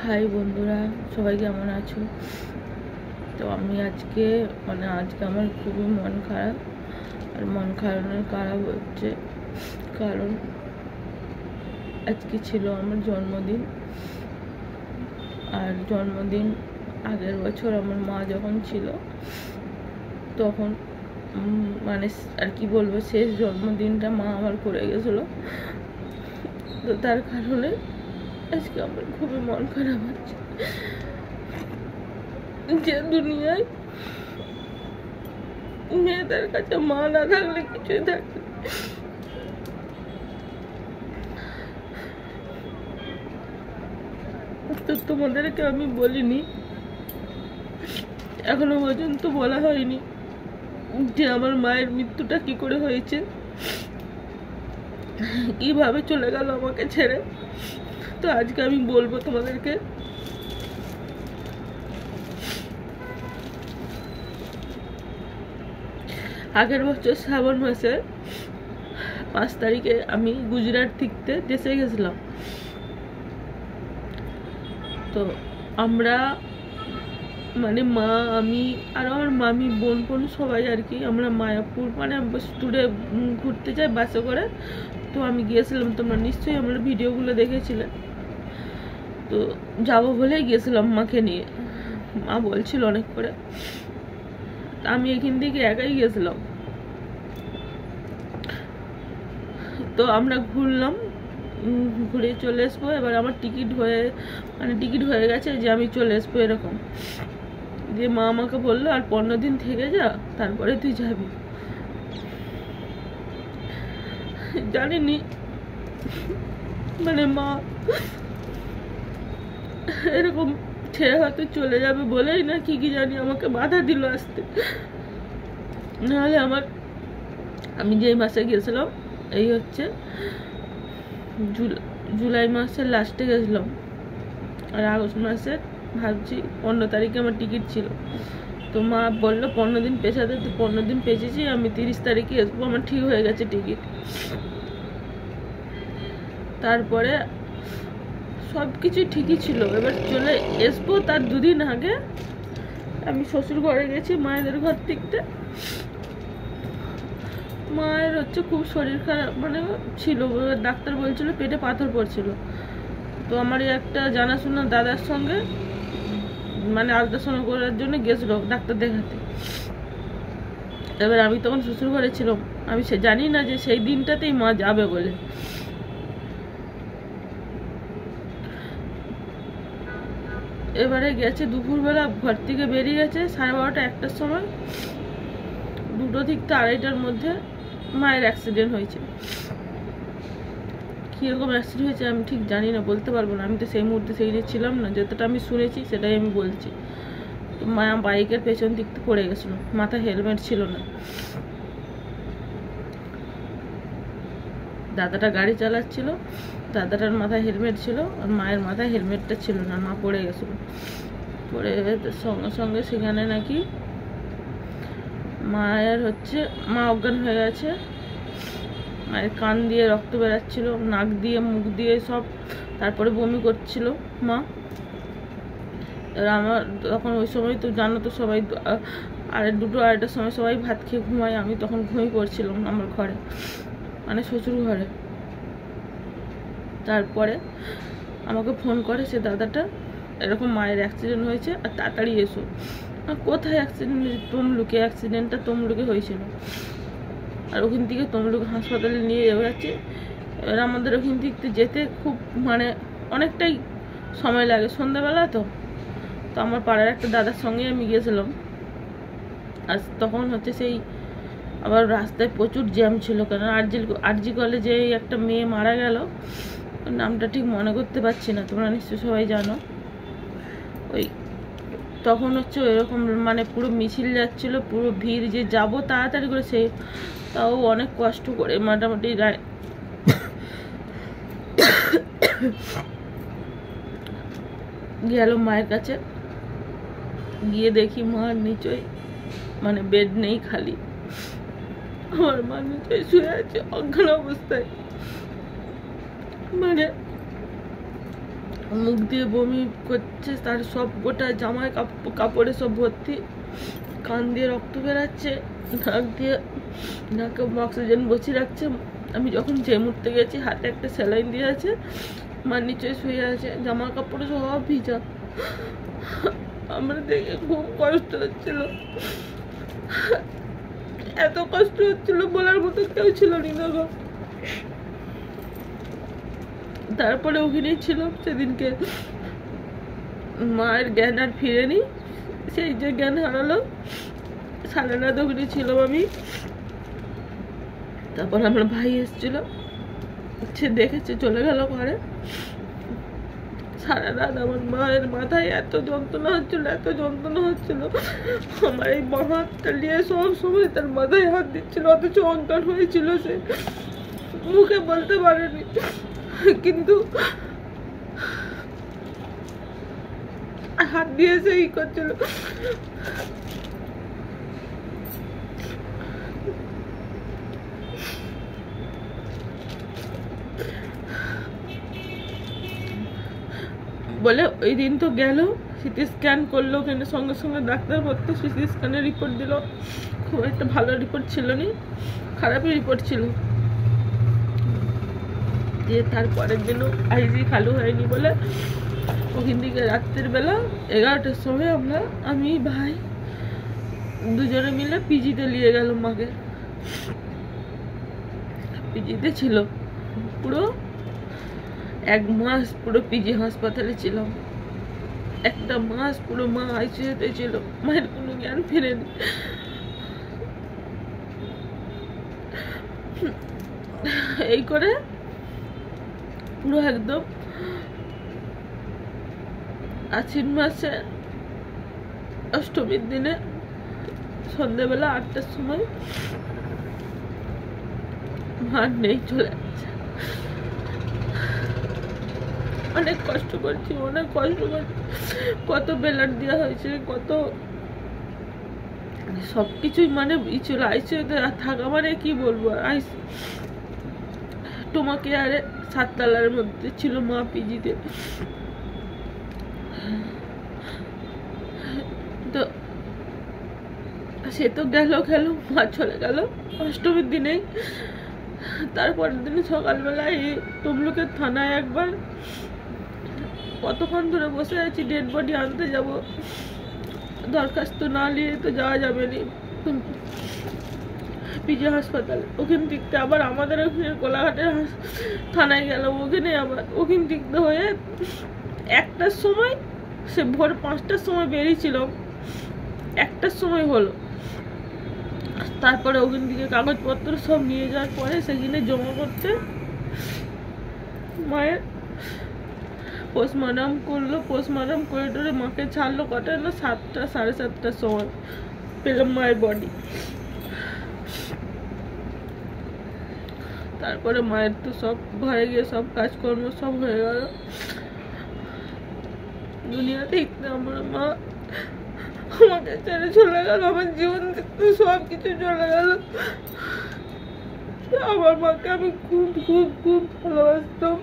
High বন্ধুরা, সবাই কেমন আছো? তো আমি আজকে আমার খুবই মন খারাপ। আর মন খারাপের কারণ হচ্ছে কারণ আজকে ছিল আমার জন্মদিন। আর জন্মদিন আগের বছর আমার মা যখন ছিল তখন আর কি বলবো, শেষ জন্মদিনটা মা আমার করে গেছিলো। তো তার কারণে আজকে আমার খুবই মন খারাপ হচ্ছে যে দুনিয়ায় মেয়েদের কাছে মা না থাকলে কিছুই থাকে। তো তোমাদেরকে আমি বলিনি, এখনো পর্যন্ত বলা হয়নি যে আমার মায়ের মৃত্যুটা কি করে হয়েছে, কিভাবে চলে গেল আমাকে ছেড়ে। তো আজকে আমি বলবো তোমাদেরকে। আগের বছর শ্রাবণ মাসে 5 তারিখে আমি গুজরাট থেকে দেশে গেছিলাম। তো আমরা মা, আমি আর আমার মামি, বোন সবাই আর কি, আমরা মায়াপুর ট্যুরে ঘুরতে যাই বাসে করে। তো আমি গিয়েছিলাম, তোমরা নিশ্চয়ই আমার ভিডিওগুলো দেখেছিলে। তো যাবো বলেই গিয়েছিলাম মাকে নিয়ে, মা বলছিল অনেক করে। আমি এখান থেকে একাই গেছিলাম। তো আমরা ঘুরলাম, ঘুরে চলে আসবো। এবার আমার টিকিট হয়ে গেছে যে আমি চলে আসবো এরকম। দিয়ে মা আমাকে বললো আর 15 দিন থেকে যা, তারপরে তুই যাবি। জানিনি মা এরকম ছেড়ে হয়তো চলে যাবে বলেই না কি জানি আমাকে বাধা দিল আসতে। নাহলে আমি যেই মাসে গেছিলাম, এই হচ্ছে জুলাই মাসের লাস্টে গেছিলাম। আর আগস্ট মাসের ভাবছি 15 তারিখে আমার টিকিট ছিল। তো মা বললো 15 দিন পেছাতে। তো 15 দিন পেঁচেছি, আমি 30 তারিখে আসবো, আমার ঠিক হয়ে গেছে টিকিট। তারপরে সব কিছু ঠিকই ছিল। এবার চলে আসবো তার 2 দিন আগে আমি শ্বশুর ঘরে গেছি মায়েদের ঘর থেকে। মায়ের হচ্ছে খুব শরীর খারাপ ছিল, ডাক্তার বলছিল পেটে পাথর পড়ছিল। তো আমার একটা জানাশোনা দাদার সঙ্গে আল্ট্রাসাউন্ড করার জন্য গেছিল ডাক্তার দেখাতে। এবার আমি তখন শ্বশুর ঘরে ছিলাম, আমি জানি না যে সেই দিনটাতেই মা যাবে বলে। এবারে গেছে দুপুরবেলা, ঘর থেকে বেরিয়ে গেছে 12:30 1টার সময়। 2টো থেকে 2:30টার মধ্যে মায়ের অ্যাক্সিডেন্ট হয়েছে। কীরকম অ্যাক্সিডেন্ট হয়েছে আমি ঠিক জানি না, বলতে পারবো না। আমি তো সেই মুহূর্তে সেইখানে ছিলাম না, যতটা আমি শুনেছি সেটাই আমি বলছি। মা বাইকের পেছন দিক থেকে পড়ে গেছিলো, মাথায় হেলমেট ছিল না। দাদাটা গাড়ি চালাচ্ছিল, দাদাটার মাথায় হেলমেট ছিল, আর মায়ের মাথায় হেলমেটটা ছিল না। মা পড়ে গেছিল, পড়ে সঙ্গে সঙ্গে সেখানে নাকি মা অজ্ঞান হয়ে গেছে। মায়ের কান দিয়ে রক্ত বেরাচ্ছিল, নাক দিয়ে, মুখ দিয়ে সব। তারপরে বমি করছিল মা। এবার আমার তখন ওই সময় তো জানো তো সবাই, 2টো 2:30টার সময় সবাই ভাত খেয়ে ঘুমায়। আমি তখন ঘুমিয়ে পড়ছিলাম আমার ঘরে, শ্বশুর ঘরে। তারপরে আমাকে ফোন করে সে দাদাটা, এরকম মায়ের অ্যাক্সিডেন্ট হয়েছে আর তাড়াতাড়ি এসো। কোথায় অ্যাক্সিডেন্ট হয়েছে? তমলুকে। অ্যাক্সিডেন্টটা তমলুকে হয়েছিল। আর ওখান থেকে তমলুক হাসপাতালে নিয়ে যাচ্ছে। এবার আমাদের ওখান থেকে যেতে খুব অনেকটাই সময় লাগে, সন্ধ্যাবেলা তো আমার পাড়ার একটা দাদার সঙ্গে আমি গিয়েছিলাম। আর তখন সেই আবার রাস্তায় প্রচুর জ্যাম ছিল, কারণ আরজি কলেজে একটা মেয়ে মারা গেল, নামটা ঠিক মনে করতে পারছি না, তোমরা নিশ্চয়ই সবাই জানো। ওই তখন এরকম পুরো মিছিল যাচ্ছিল, পুরো ভিড়, যে যাবো তাড়াতাড়ি করে, তাও অনেক কষ্ট করে মোটামুটি গেল মায়ের কাছে। গিয়ে দেখি মার নিচয় বেড নেই, খালি। আমার মা নিচয় শুয়ে আছে অজ্ঞান অবস্থায়। মুখ দিয়ে বমি করছে, তার সব গোটা জামায় কাপড়ে সব ভর্তি, কান দিয়ে রক্ত বেরাচ্ছে, নাক দিয়ে নাকে অক্সিজেন বসিয়ে রাখছে। আমি যখন যে মুহূর্তে গেছি হাতে একটা স্যালাইন দিয়ে আছে, মার নিচে শুয়ে আছে, জামা কাপড়ে সব ভিজা। আমার দেখে খুব কষ্ট হচ্ছিল, এত কষ্ট হচ্ছিল বলার মতো কেউ ছিল না গো। তারপরে ওখানেই ছিল সেদিনকে, মায়ের জ্ঞান আর ফিরেনি, সেই যে জ্ঞান হারালো, সারা রাত ওখানে ছিলাম আমি। তারপর আমার ভাই এসেছিল, সে দেখেছে, চলে গেল ঘরে। সারা রাত আমার মায়ের মাথায় এত যন্ত্রণা হচ্ছিল, এত যন্ত্রণা হচ্ছিল, আমার এই হাতটা নিয়ে সব সময় তার মাথায় হাত দিচ্ছিল, অথচ অজ্ঞান হয়েছিল, সে মুখে বলতে পারেনি, কিন্তু হাত দিয়ে সে ই করছিল। বলে ওই দিন তো গেল, সিটি স্ক্যান করলো, ওখানে সঙ্গে সঙ্গে ডাক্তার পড়তো, সিটি স্ক্যানের রিপোর্ট দিল, খুব একটা ভালো রিপোর্ট ছিল না, খারাপই রিপোর্ট ছিল। দিয়ে তারপরের দিনও আইজি চালু হয়নি বলে ওখান থেকে রাত্রের বেলা 11টার সময় আমি ভাই দুজনে মিলে পিজিতে নিয়ে গেল মাকে। পিজিতে ছিল পুরো 1 মাস, পুরো পিজি হাসপাতালে ছিলাম। একটা মাস পুরো মা আইসিইউতে ছিল, মায়ের কোনো জ্ঞান ফিরেনি। এই করে পুরো একদম আশ্বিন মাসে অষ্টমীর দিনে সন্ধ্যেবেলা 8টার সময় মা নেই, চলে যাচ্ছে। অনেক কষ্ট করছি, অনেক কষ্ট করছি, কত বেলার দেওয়া হয়েছে, কত সবকিছুই মানে ছিল। আইসিইউতে থাকা মানে কি বলবো, তোমাকে আরে 7 তলার মধ্যে ছিল মা পিজিতে। তো সে তো গেল, মা চলে গেল অষ্টমীর দিনেই। তারপরের দিন সকালবেলায় তমলুকের থানায় একবার কতক্ষণ ধরে বসে আছি, ডেড বডি আনতে যাব, দরখাস্ত না নিয়ে তো যাওয়া যাবে না পিজি হাসপাতালে। ওখান থেকে আবার আমাদের ওখানে কোলাঘাটের থানায় গেল, ওখানে আবার ওখান থেকে হয়ে 1টার সময়, সে ভোর 5টার সময় বেরিয়েছিল, 1টার সময় হলো। তারপরে ওখান থেকে কাগজপত্র সব নিয়ে যাওয়ার পরে সেখানে জমা করতে মায়ের পোস্টমর্টম করলো। পোস্টমর্টম করে মাকে ছাড়লো কটা না, 7টা 7:30টার সময় পেলাম মায়ের বডি। তারপরে মায়ের তো সব ঘরে গিয়ে সব কাজকর্ম সব হয়ে গেল। দুনিয়াতে আমার মা আমাকে ছেড়ে চলে গেল, আমার জীবন থেকে সব কিছু চলে গেল। আমার মাকে আমি খুব খুব খুব ভালোবাসতাম।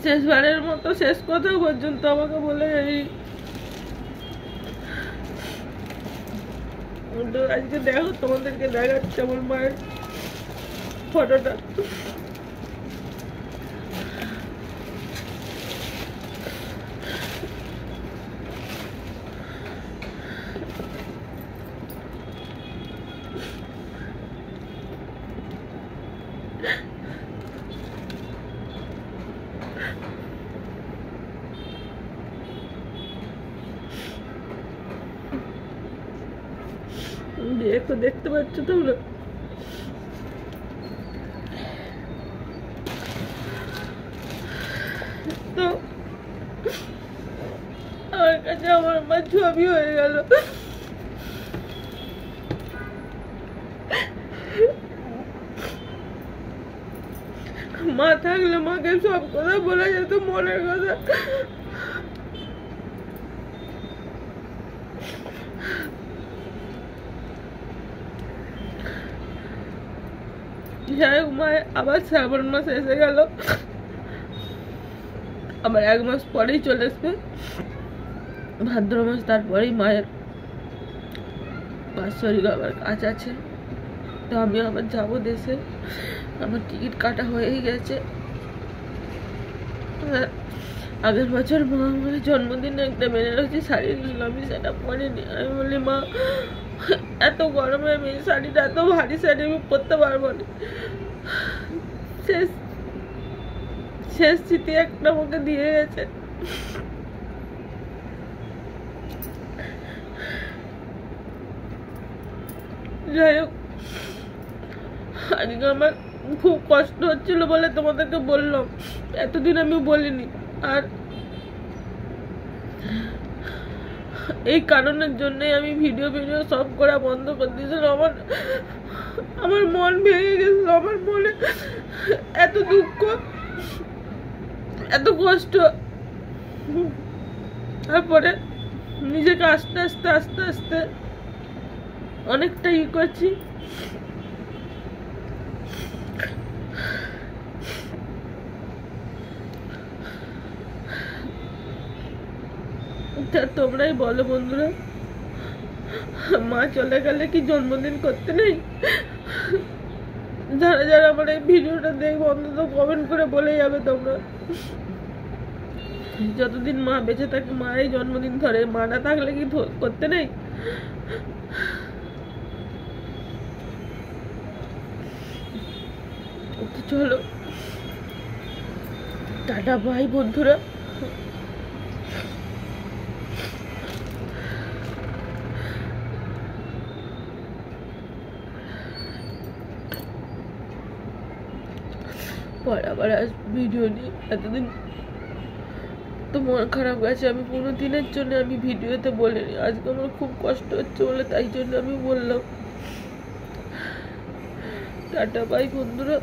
শেষবারের মতো শেষ কথা পর্যন্ত আমাকে বলে যাই। আজকে দেখো, তোমাদেরকে দেখাচ্ছে আমার মায়ের ফটোটা। দেখতে পাচ্ছ তোমরা, তো আমার কাছে আমার মা ছবি হয়ে গেল। মা থাকলে মাকে সব কথা বলা যেত, মনের কথা। যাই হোক, মায়ের আবার শ্রাবণ মাস এসে গেল, আবার 1 মাস পরেই চলে আসবে ভাদ্র মাস। তারপরেই মায়ের বাৎসরিক আবার কাজ আছে, তো আমি আবার যাবো দেশে। আমার টিকিট কাটা হয়েই গেছে। আগের বছর মা আমার জন্মদিনে একটা বেনারসি শাড়ি দিল, আমি সেটা পরিনি। আমি বলি, মা এত গরমে আমি এই শাড়িটা, এত ভারী শাড়ি আমি পরতে পারবো না। শেষ স্মৃতি একটা আমাকে দিয়ে গেছে। যাই হোক, আজকে আমার খুব কষ্ট হচ্ছিল বলে তোমাদেরকে বললাম, এতদিন আমি বলিনি। আর এই কারণের জন্যই আমি ভিডিও সব করা বন্ধ করে দিয়েছিলাম। আমার মন ভেঙে গেছিল, আমার মনে এত দুঃখ, এত কষ্ট। তারপরে নিজেকে আস্তে আস্তে আস্তে আস্তে অনেকটা করছি। তোমরাই বলো বন্ধুরা, মা চলে গেলে কি জন্মদিন করতে নেই? যারা যারা আমার এই ভিডিওটা দেখবো অন্তত কমেন্ট করে বলে যাবে তোমরা, যতদিন মা বেঁচে থাকে মায়ের জন্মদিন ধরে, মা না থাকলে কি করতে নেই? চলো টাটা বাই বন্ধুরা। পরে আবার ভিডিও নিয়ে, এতদিন তো মন খারাপ গেছে, আমি 15 দিনের জন্য আমি ভিডিওতে বলিনি। আজকে আমার খুব কষ্ট হচ্ছে বলে তাই জন্য আমি বললাম। টাটা বাই বন্ধুরা।